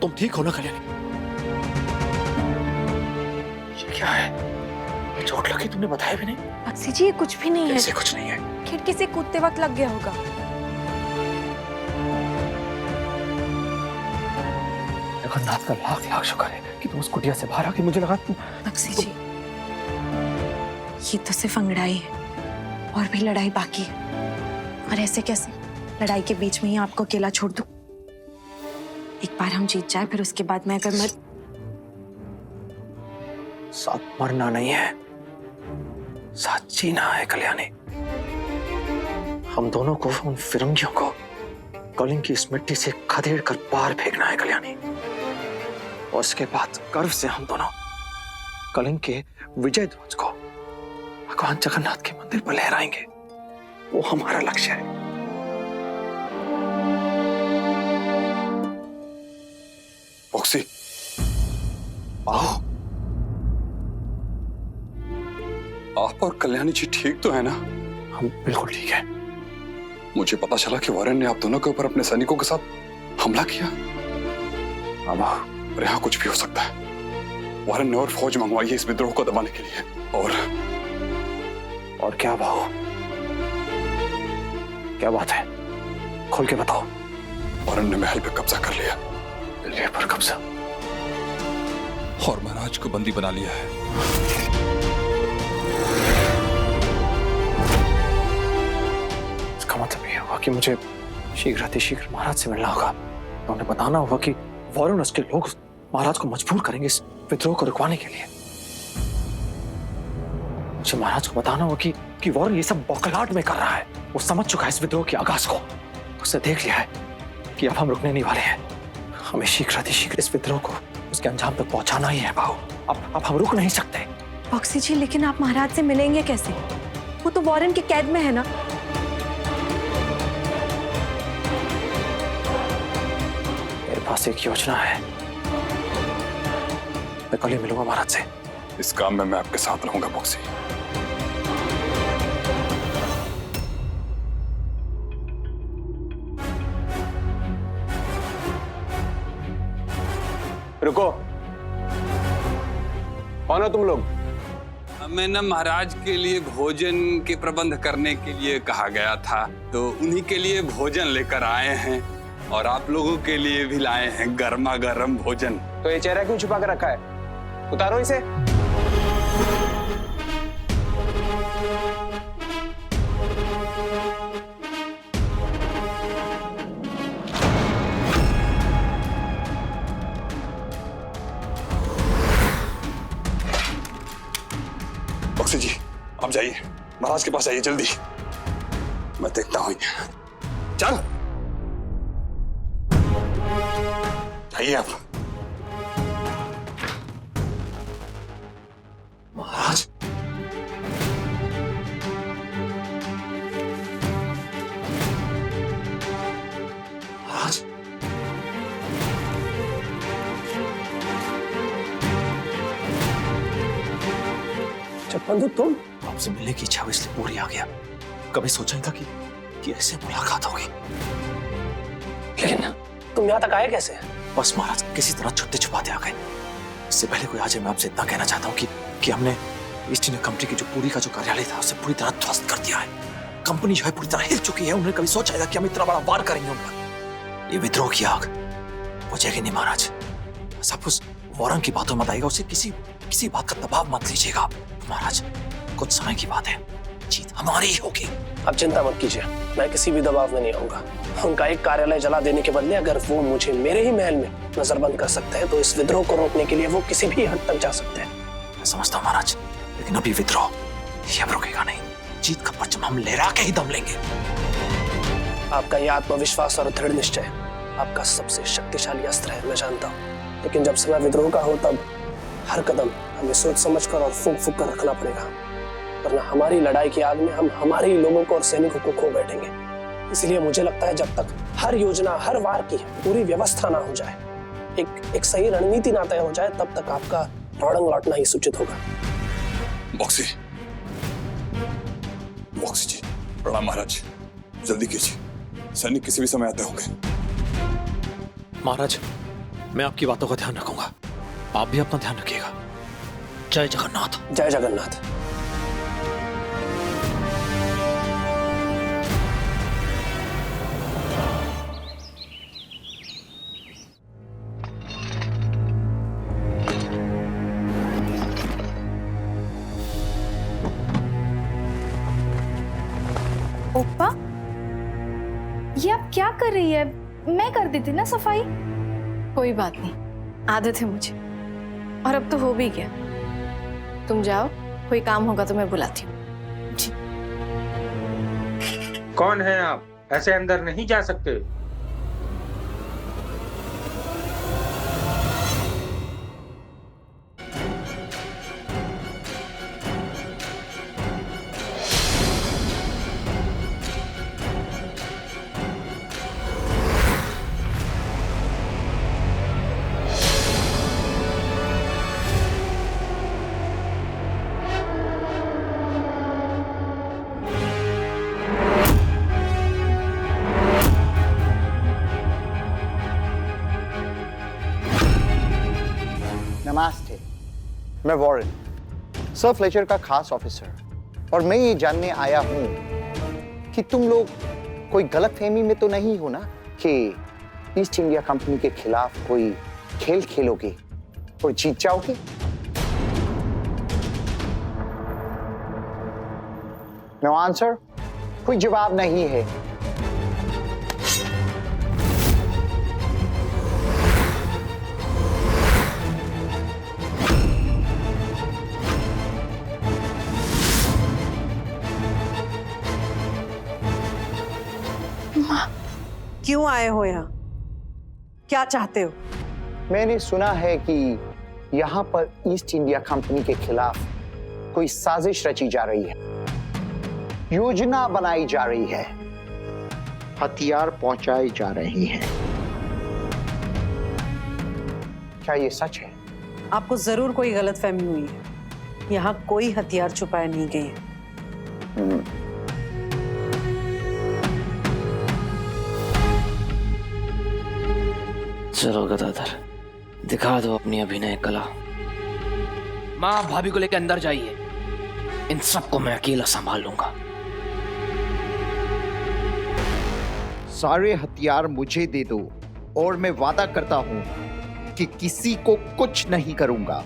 तुम ठीक हो ना कल्याणी? ये क्या है? ये चोट लगी, तुमने बताया भी नहीं? बक्सी जी, ये कुछ भी नहीं है। कैसे कुछ नहीं है? खिड़की से कूदते वक्त लग गया होगा। जगन्नाथ का लाख लाख शुक्र है कि तुम उस कुटिया से बाहर आके, मुझे लगा तुम। बक्सी जी, ये तो सिर्फ अंगड़ाई है, और भी लड़ाई बाकी है। और ऐसे कैसे लड़ाई के बीच में ही आपको अकेला छोड़ दूं? एक बार हम जीत जाए, फिर उसके बाद मैं अगर साथ मरना नहीं है, साथ जीना है कल्याणी। हम दोनों को, उन फिरंगियों को कलिंग की इस मिट्टी से खदेड़ कर बाहर फेंकना है कल्याणी। और उसके बाद गर्व से हम दोनों कलिंग के विजय ध्वज को भगवान जगन्नाथ के मंदिर पर लहराएंगे। वो हमारा लक्ष्य है। बॉक्सी, आओ। आप और कल्याणी जी ठीक तो है ना? हम बिल्कुल ठीक है। मुझे पता चला कि वॉरेन ने आप दोनों के ऊपर अपने सैनिकों के साथ हमला किया। अब और यहाँ कुछ भी हो सकता है। वॉरेन ने और फौज मंगवाई है इस विद्रोह को दबाने के लिए। और क्या बाबू, क्या बात है? खोल के बताओ। वॉरेन ने महल पे कब्जा कर लिया। ले पर कब्जा? और महाराज को बंदी बना लिया है। इसका मतलब ये होगा कि मुझे शीघ्र महाराज से मिलना होगा। तो उन्हें बताना होगा कि वॉरेन और उसके लोग महाराज को मजबूर करेंगे इस विद्रोह को रुकवाने के लिए। मुझे महाराज को बताना होगा कि वॉरेन ये सब बौखलाहट में कर रहा है। वो समझ चुका है इस विद्रोह के आगाज को। उसने देख लिया है कि अब हम रुकने नहीं वाले हैं। हमें शीघ्र इस विद्रोह को उसके अंजाम तक पहुंचाना ही है भाऊ। अब हम रुक नहीं सकते। बॉक्सी जी, लेकिन आप महाराज से मिलेंगे कैसे? वो तो वॉरेन के कैद में है ना। मेरे पास एक योजना है। मैं कल ही मिलूंगा महाराज से। इस काम में मैं आपके साथ रहूंगा बॉक्सी। रुको, कौन हो तुम लोग? हमें न महाराज के लिए भोजन के प्रबंध करने के लिए कहा गया था, तो उन्हीं के लिए भोजन लेकर आए हैं। और आप लोगों के लिए भी लाए हैं गर्मा गर्म भोजन। तो ये चेहरा क्यों छुपा कर रखा है? उतारो इसे। बॉक्सी जी, आप जाइए, महाराज के पास जाइए जल्दी। मैं देखता हूँ। चल जाइए आप। महाराज, महाराज, बंधु तुम? आपसे मिलने की इच्छा इसलिए पूरी आ गया। कभी सोचा ही था कि ऐसे मुलाकात होगी। लेकिन तुम यहाँ तक आए कैसे? बस महाराज, किसी तरह छुपते छुपाते आ गए। इससे पहले कोई आ जाए, मैं आपसे इतना कहना चाहता हूँ कि हमने ईस्ट इंडिया कंपनी की जो पूरी का जो कार्यालय था उसे पूरी तरह ध्वस्त कर दिया है। कंपनी जो है पूरी तरह हिल चुकी है। उन्होंने कभी सोचा था कि हम इतना बड़ा वार करेंगे उन पर? ये विद्रोह की आग बुझेगी नहीं महाराज। सब उस वॉरेन की बातों मत आएगा। उसे किसी बात का दबाव मत लीजिएगा महाराज। कुछ समय की बात है, जीत हमारी ही होगी। अब चिंता मत कीजिए, मैं किसी भी दबाव में नहीं आऊंगा। उनका एक कार्यालय जला देने के बदले अगर वो मुझे मेरे ही महल में नजरबंद कर सकते हैं, तो इस विद्रोह को रोकने के लिए वो किसी भी हद तक जा सकते हैं। मैं समझता हूँ महाराज, लेकिन अभी विद्रोह ये अब रुकेगा नहीं। जीत का परचम हम लहरा के ही दम लेंगे। आपका ये आत्मविश्वास और दृढ़ निश्चय आपका सबसे शक्तिशाली अस्त्र है, मैं जानता हूँ। लेकिन जब समय विद्रोह का हो, तब हर कदम हमें सोच समझकर और फूंक फूंक कर रखना पड़ेगा, वरना हमारी लड़ाई की आग में हम हमारे ही लोगों को और सैनिकों को खो बैठेंगे। इसलिए मुझे लगता है जब तक हर योजना, हर वार की पूरी व्यवस्था ना हो जाए, एक सही रणनीति ना तय हो जाए, तब तक आपका रौड़ंग लौटना ही सूचित होगा। बॉक्सी जी, प्रणाम महाराज। जल्दी कीजिए, सैनिक किसी भी समय आते होंगे। महाराज, मैं आपकी बातों का ध्यान रखूंगा, आप भी अपना ध्यान रखिएगा। जय जगन्नाथ। जय जगन्नाथ। ओप्पा, ये आप क्या कर रही है? मैं कर देती ना सफाई। कोई बात नहीं, आदत है मुझे, और अब तो हो भी गया। तुम जाओ, कोई काम होगा तो मैं बुलाती हूँ। कौन है आप? ऐसे अंदर नहीं जा सकते। नमस्ते, मैं वॉरेन, सर फ्लेचर का खास ऑफिसर, और मैं ये जानने आया हूं कि तुम लोग कोई गलतफहमी में तो नहीं हो ना कि ईस्ट इंडिया कंपनी के खिलाफ कोई खेल खेलोगे और जीत जाओगे? नो आंसर, कोई जवाब नहीं है। क्यों आए हो यहाँ? क्या चाहते हो? मैंने सुना है कि यहाँ पर ईस्ट इंडिया कंपनी के खिलाफ कोई साजिश रची जा रही है, योजना बनाई जा रही है, हथियार पहुंचाए जा रहे हैं। क्या ये सच है? आपको जरूर कोई गलतफहमी हुई है। यहाँ कोई हथियार छुपाए नहीं गए हैं। चलो गदाधर, दिखा दो अपनी अभिनय कला। माँ भाभी को लेकर अंदर जाइए, इन सबको मैं अकेला संभाल लूंगा। सारे हथियार मुझे दे दो और मैं वादा करता हूं कि किसी को कुछ नहीं करूंगा।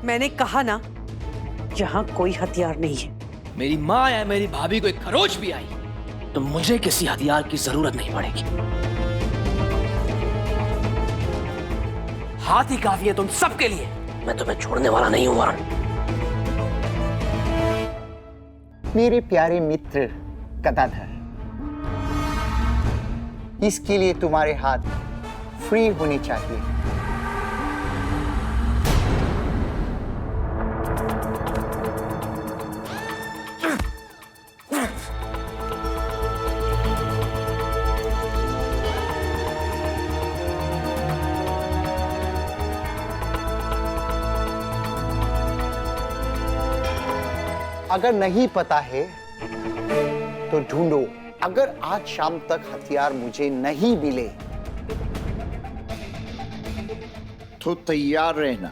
मैंने कहा ना, यहाँ कोई हथियार नहीं है। मेरी माँ या मेरी भाभी को एक खरोच भी आई तो मुझे किसी हथियार की जरूरत नहीं पड़ेगी। हाथ ही काफी है तुम सबके लिए। मैं तुम्हें छोड़ने वाला नहीं हूं वरुण। मेरे प्यारे मित्र गदाधर, इसके लिए तुम्हारे हाथ फ्री होने चाहिए। अगर नहीं पता है तो ढूंढो। अगर आज शाम तक हथियार मुझे नहीं मिले तो तैयार रहना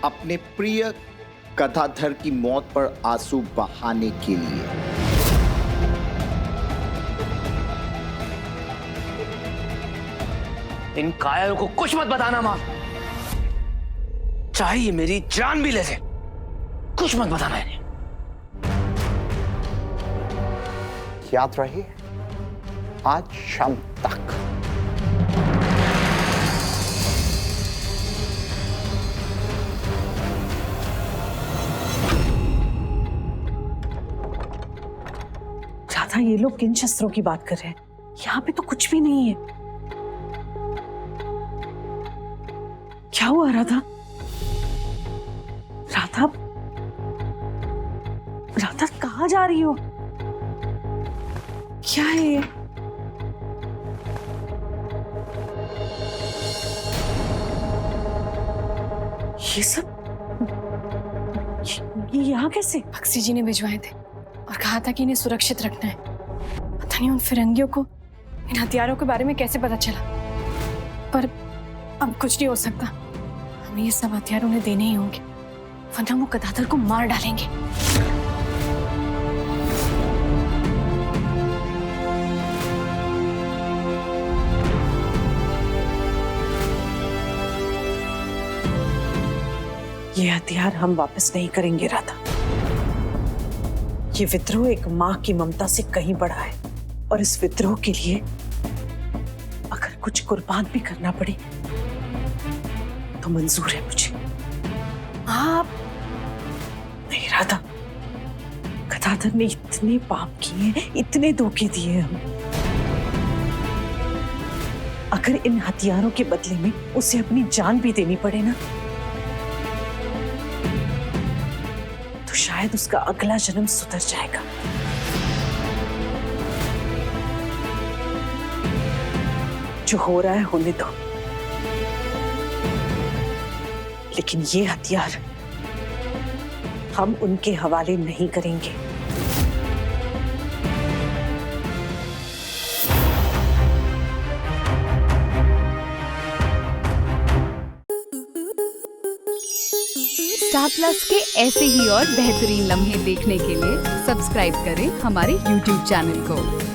अपने प्रिय गदाधर की मौत पर आंसू बहाने के लिए। इन कायरों को कुछ मत बताना माँ, चाहे ये मेरी जान भी ले ले, कुछ मत बताना इन्हें। याद रहे, आज शाम तक। राधा, ये लोग किन शस्त्रों की बात कर रहे हैं? यहाँ पे तो कुछ भी नहीं है। क्या हुआ राधा? राधा, राधा कहाँ जा रही हो? क्या है ये? ये सब ये यहाँ कैसे? बक्सी जी ने भिजवाए थे और कहा था कि इन्हें सुरक्षित रखना है। पता नहीं उन फिरंगियों को इन हथियारों के बारे में कैसे पता चला, पर अब कुछ नहीं हो सकता, हमें ये सब हथियार उन्हें देने ही होंगे, वरना वो गदाधर को मार डालेंगे। ये हथियार हम वापस नहीं करेंगे राधा। ये विद्रोह एक माँ की ममता से कहीं बड़ा है, और इस विद्रोह के लिए अगर कुछ कुर्बान भी करना पड़े तो मंजूर है मुझे। आप नहीं राधा, गदाधर ने इतने पाप किए, इतने धोखे दिए हम। अगर इन हथियारों के बदले में उसे अपनी जान भी देनी पड़े ना, तो शायद उसका अगला जन्म सुधर जाएगा। जो हो रहा है होने दो, लेकिन ये हथियार हम उनके हवाले नहीं करेंगे। स्टार प्लस के ऐसे ही और बेहतरीन लम्हे देखने के लिए सब्सक्राइब करें हमारे YouTube चैनल को।